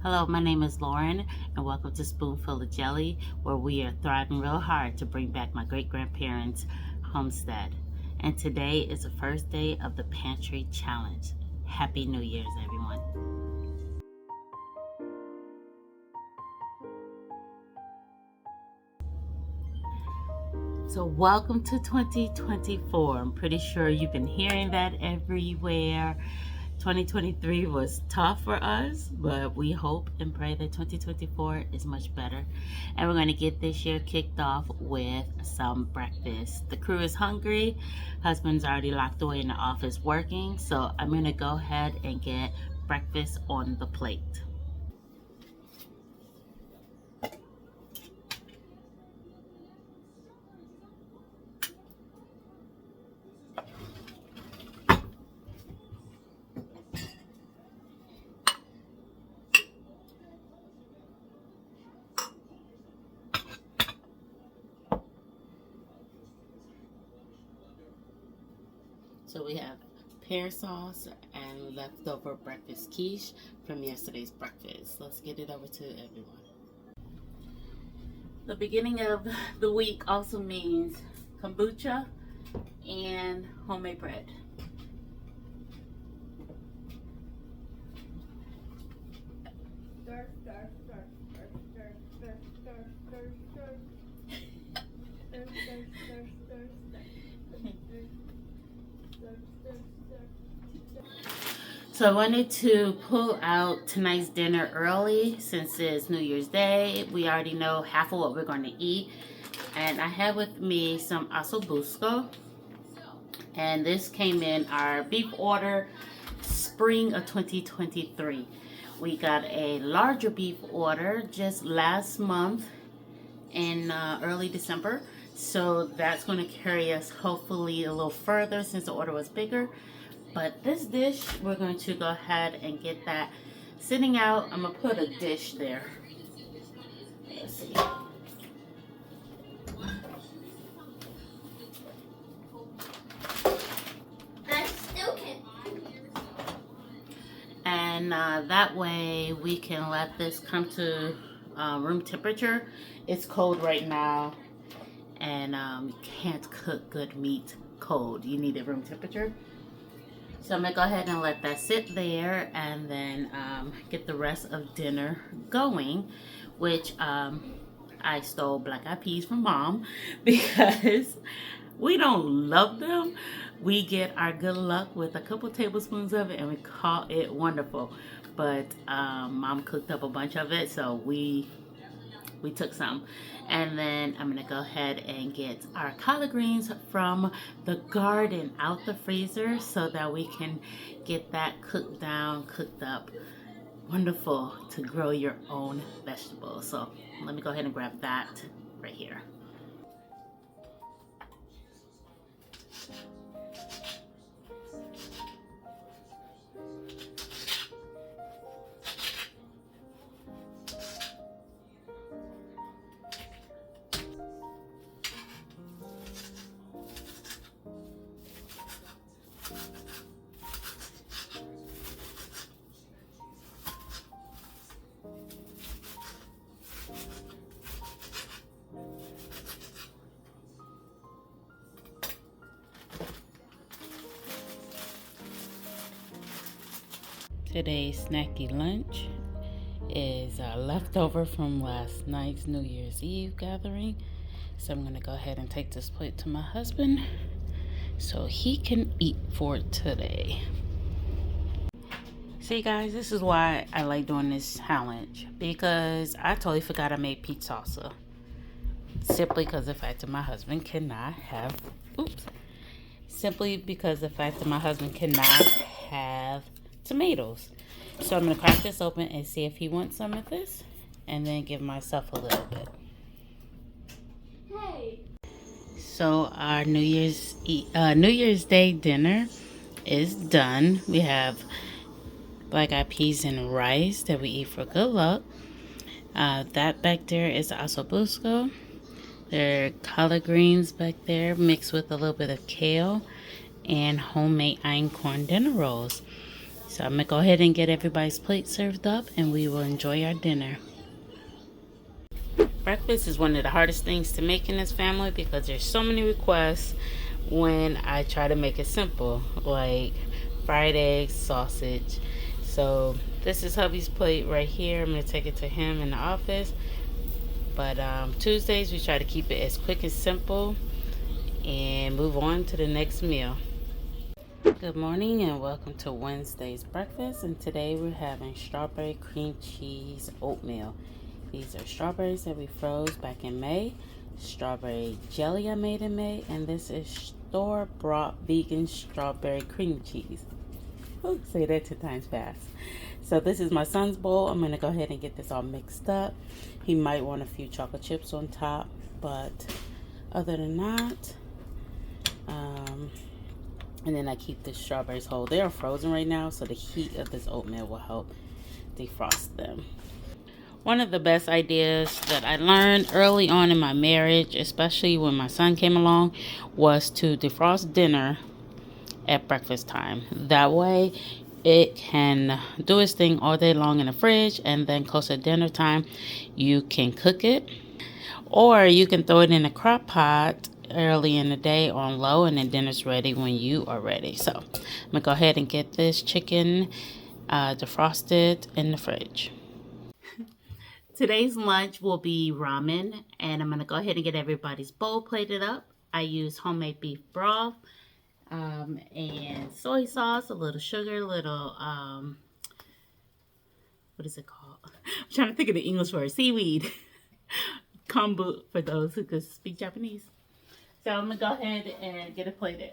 Hello, my name is Lauren, and welcome to Spoonful of Jelly, where we are thriving real hard to bring back my great-grandparents' homestead. And today is the first day of the Pantry Challenge. Happy New Year's, everyone. So welcome to 2024. I'm pretty sure you've been hearing that everywhere. 2023 was tough for us, but we hope and pray that 2024 is much better. And we're going to get this year kicked off with some breakfast. The crew is hungry. Husband's already locked away in the office working, so I'm going to go ahead and get breakfast on the plate. So we have pear sauce and leftover breakfast quiche from yesterday's breakfast. Let's get it over to everyone. The beginning of the week also means kombucha and homemade bread. So I wanted to pull out tonight's dinner early since it's New Year's Day. We already know half of what we're going to eat. And I have with me some ossobuco. And this came in our beef order spring of 2023. We got a larger beef order just last month in early December. So that's going to carry us hopefully a little further since the order was bigger. But this dish, we're going to go ahead and get that sitting out. I'm going to put a dish there. Let's see. And that way we can let this come to room temperature. It's cold right now, and you can't cook good meat cold. You need it room temperature. So I'm gonna go ahead and let that sit there, and then get the rest of dinner going, which I stole black eyed peas from Mom because we don't love them. We get our good luck with a couple tablespoons of it and we call it wonderful. But Mom cooked up a bunch of it, so we took some. And then I'm gonna go ahead and get our collard greens from the garden out the freezer so that we can get that cooked down, cooked up. Wonderful to grow your own vegetables. So let me go ahead and grab that right here. Today's snacky lunch is leftover from last night's New Year's Eve gathering. So I'm going to go ahead and take this plate to my husband so he can eat for it today. See guys, this is why I like doing this challenge, because I totally forgot I made peach salsa. Simply because the fact that my husband cannot have, tomatoes. So I'm going to crack this open and see if he wants some of this, and then give myself a little bit. Hey. So our New Year's Day dinner is done. We have black eyed peas and rice that we eat for good luck. That back there is ossobuco. There are collard greens back there mixed with a little bit of kale and homemade einkorn dinner rolls. So I'm gonna go ahead and get everybody's plate served up and we will enjoy our dinner. Breakfast is one of the hardest things to make in this family because there's so many requests when I try to make it simple, like fried eggs, sausage. So this is hubby's plate right here. I'm gonna take it to him in the office. But Tuesdays we try to keep it as quick and simple and move on to the next meal. Good morning and welcome to Wednesday's breakfast, and today we're having strawberry cream cheese oatmeal. These are strawberries that we froze back in May, strawberry jelly I made in May, and this is store-bought vegan strawberry cream cheese. Ooh, say that 2 times fast. So this is my son's bowl. I'm going to go ahead and get this all mixed up. He might want a few chocolate chips on top, but other than that, and then I keep the strawberries whole. They are frozen right now, so the heat of this oatmeal will help defrost them. One of the best ideas that I learned early on in my marriage, especially when my son came along, was to defrost dinner at breakfast time. That way it can do its thing all day long in the fridge, and then close to dinner time you can cook it, or you can throw it in a crock pot early in the day on low, and then dinner's ready when you are ready. So I'm gonna go ahead and get this chicken defrosted in the fridge. Today's lunch will be ramen, and I'm gonna go ahead and get everybody's bowl plated up. I use homemade beef broth and soy sauce, a little sugar, a little what is it called? I'm trying to think of the English word. Seaweed. Kombu for those who could speak Japanese. So I'm gonna go ahead and get it plated.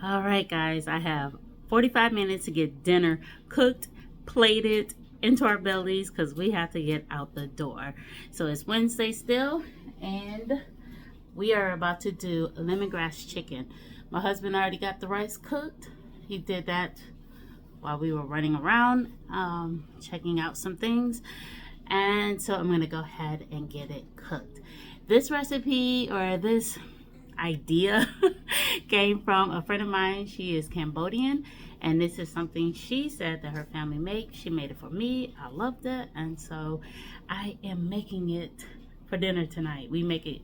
All right, guys, I have 45 minutes to get dinner cooked, plated into our bellies because we have to get out the door. So it's Wednesday still, and we are about to do lemongrass chicken. My husband already got the rice cooked. He did that while we were running around, checking out some things. And so I'm gonna go ahead and get it cooked. This recipe, or this idea, came from a friend of mine. She is Cambodian, and this is something she said that her family makes. She made it for me. I loved it, and so I am making it for dinner tonight. We make it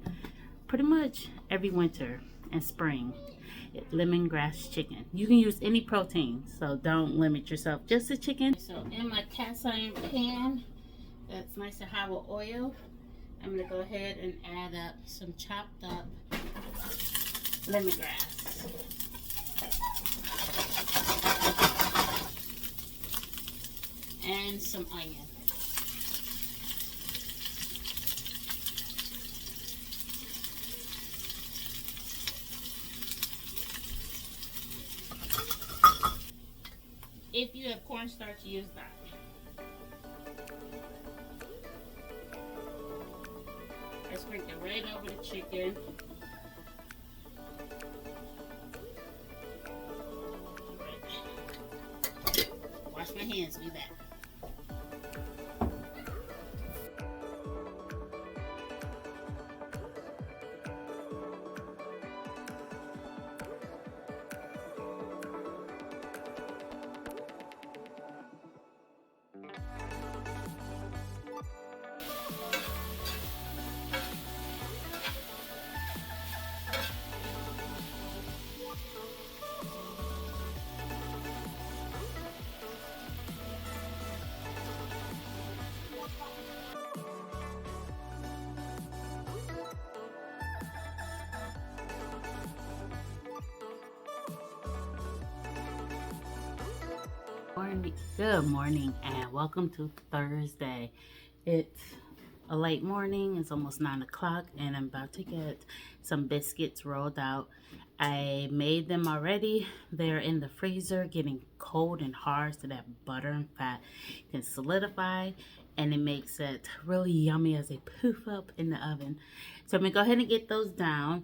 pretty much every winter and spring. Lemongrass chicken. You can use any protein, so don't limit yourself just to chicken. So in my cast iron pan that's nice and hot with oil, I'm going to go ahead and add up some chopped up lemongrass. And some onion. If you have cornstarch, use that. I sprinkle it right over the chicken. Wash my hands, do that. Good morning and welcome to Thursday. It's a late morning. It's almost 9 o'clock and I'm about to get some biscuits rolled out. I made them already. They're in the freezer getting cold and hard so that butter and fat can solidify, and it makes it really yummy as they poof up in the oven. So I'm gonna go ahead and get those down.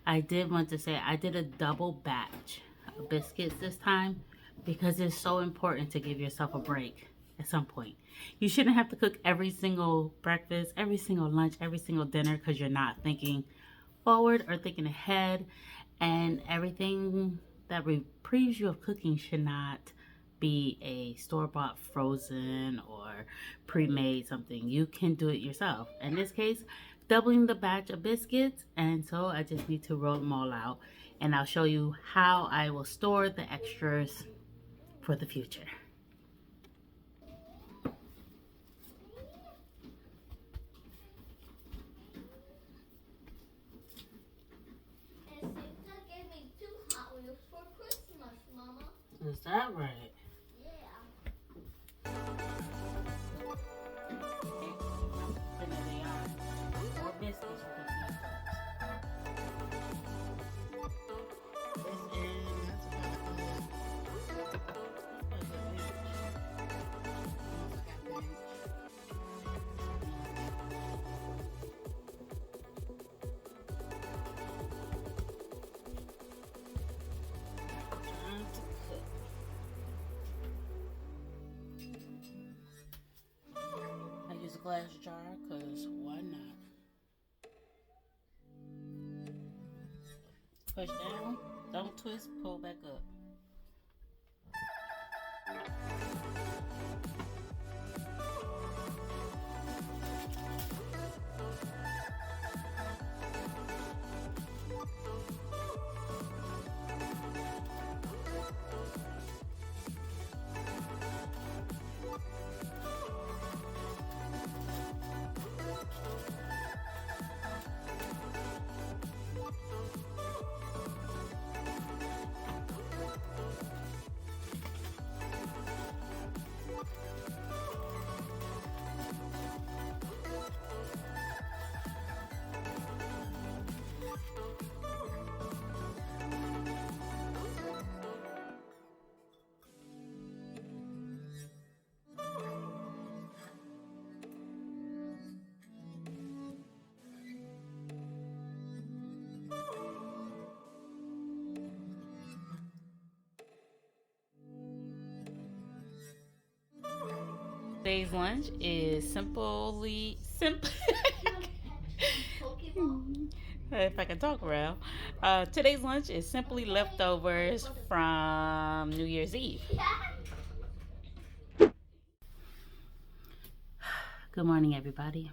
I did want to say I did a double batch of biscuits this time because it's so important to give yourself a break at some point. You shouldn't have to cook every single breakfast, every single lunch, every single dinner because you're not thinking forward or thinking ahead, and everything that reprieves you of cooking should not be a store-bought frozen or pre-made something. You can do it yourself. In this case, doubling the batch of biscuits, and so I just need to roll them all out, and I'll show you how I will store the extras for the future. Is that right? Yeah. And there they are. More biscuits for the people. This is use a glass jar because why not? Push down, don't twist, pull back up. Today's lunch is simple. If I can talk around. Today's lunch is simply leftovers from New Year's Eve. Good morning, everybody.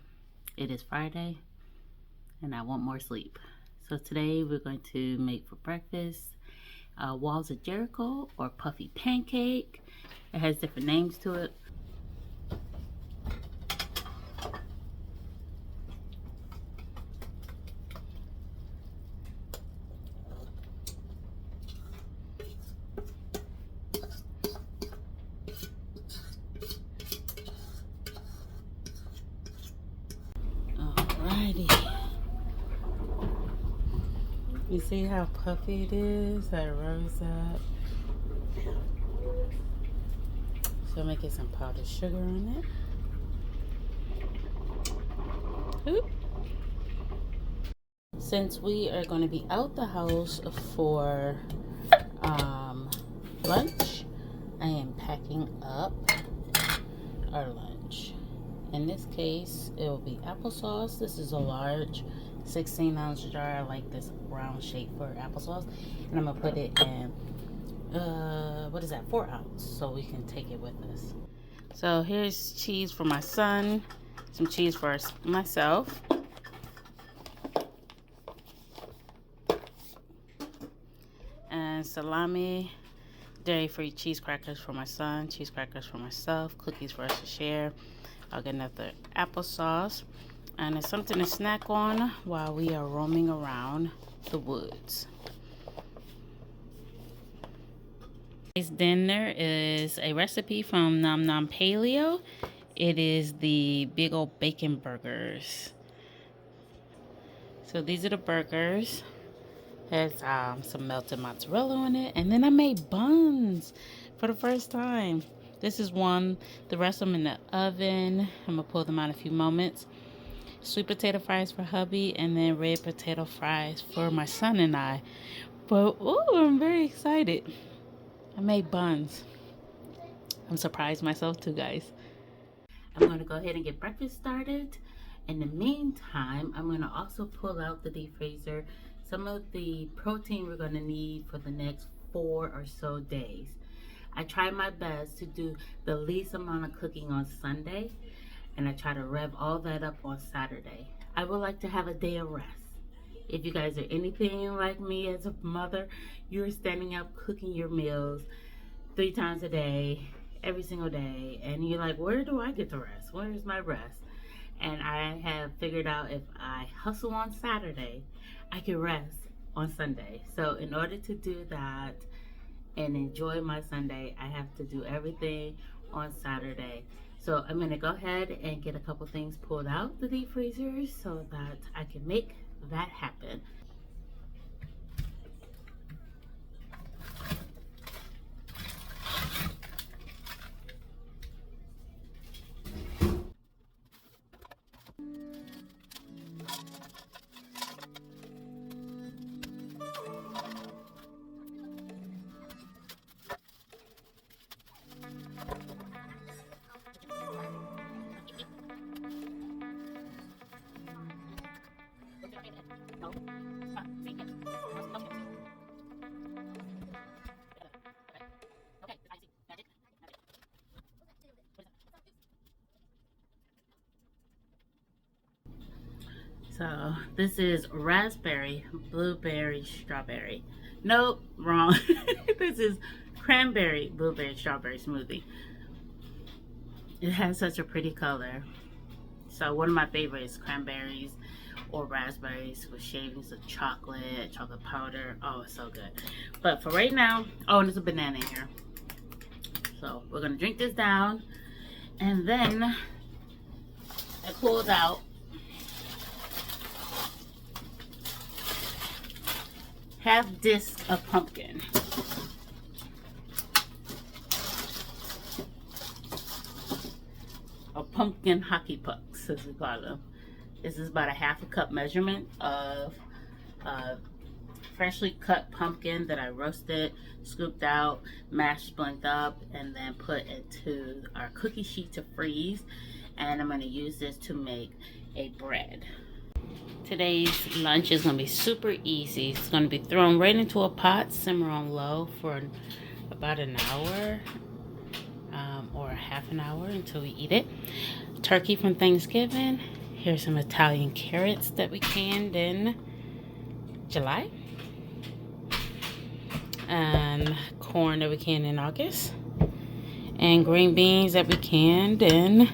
It is Friday, and I want more sleep. So today we're going to make for breakfast Walls of Jericho or puffy pancake. It has different names to it. You see how puffy it is? That rose up. So I'm gonna get some powdered sugar on it. Oop. Since we are going to be out the house for lunch, I am packing up our lunch. In this case, it will be applesauce. This is a large 16-ounce jar. I like this round shape for applesauce, and I'm gonna put it in 4 ounce, so we can take it with us. So here's cheese for my son, some cheese for myself, and salami, dairy-free cheese crackers for my son, cheese crackers for myself, cookies for us to share. I'll get another applesauce, and it's something to snack on while we are roaming around the woods. Today's dinner is a recipe from Nom Nom Paleo. It is the big old bacon burgers. So these are the burgers. Has some melted mozzarella on it. And then I made buns for the first time. This is one. The rest of them in the oven. I'm going to pull them out in a few moments. Sweet potato fries for hubby. And then red potato fries for my son and I. But, ooh, I'm very excited. I made buns. I'm surprised myself too, guys. I'm going to go ahead and get breakfast started. In the meantime, I'm going to also pull out the deep freezer some of the protein we're going to need for the next 4 or so days. I try my best to do the least amount of cooking on Sunday, and I try to rev all that up on Saturday. I would like to have a day of rest. If you guys are anything like me as a mother, you're standing up cooking your meals 3 times a day, every single day, and you're like, where do I get the rest? Where is my rest? And I have figured out if I hustle on Saturday, I can rest on Sunday. So in order to do that and enjoy my Sunday, I have to do everything on Saturday. So I'm gonna go ahead and get a couple things pulled out the deep freezers so that I can make that happen. So this is raspberry, blueberry, strawberry. Nope, wrong. This is cranberry, blueberry, strawberry smoothie. It has such a pretty color. So one of my favorites, cranberries or raspberries with shavings of chocolate, chocolate powder. Oh, it's so good. But for right now, oh, and there's a banana in here. So we're gonna drink this down, and then I pulled out half disc of pumpkin. Or pumpkin hockey pucks, as we call them. This is about a half a cup measurement of freshly cut pumpkin that I roasted, scooped out, mashed, blended up, and then put into our cookie sheet to freeze. And I'm going to use this to make a bread. Today's lunch is going to be super easy. It's going to be thrown right into a pot, simmer on low for about an hour or half an hour until we eat it. Turkey from Thanksgiving. Here's some Italian carrots that we canned in July. And corn that we canned in August. And green beans that we canned in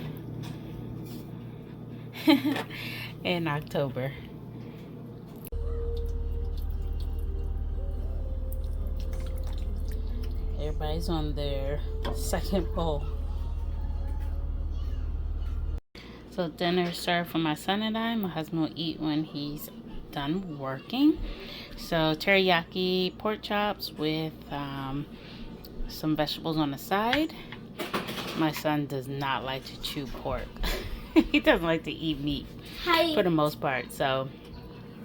in October. Everybody's on their second bowl. So dinner is served for my son and I. My husband will eat when he's done working. So teriyaki pork chops with some vegetables on the side. My son does not like to chew pork. He doesn't like to eat meat for the most part. So,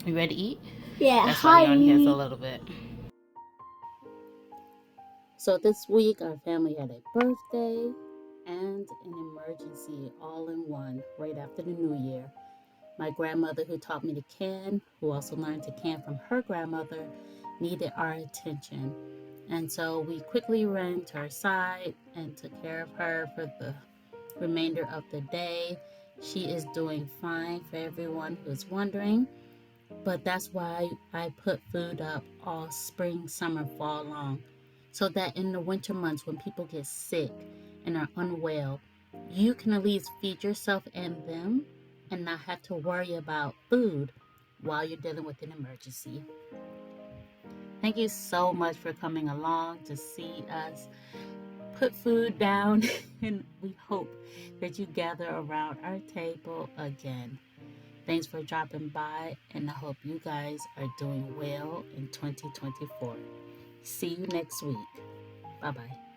you ready to eat? Yeah. That's why he only has a little bit. So this week our family had a birthday and an emergency all in one right after the new year. My grandmother, who taught me to can, who also learned to can from her grandmother, needed our attention. And so we quickly ran to her side and took care of her for the remainder of the day. She is doing fine, for everyone who's wondering. But that's why I put food up all spring, summer, fall long. So that in the winter months when people get sick and are unwell, you can at least feed yourself and them and not have to worry about food while you're dealing with an emergency. Thank you so much for coming along to see us put food down, and we hope that you gather around our table again. Thanks for dropping by, and I hope you guys are doing well in 2024. See you next week. Bye bye.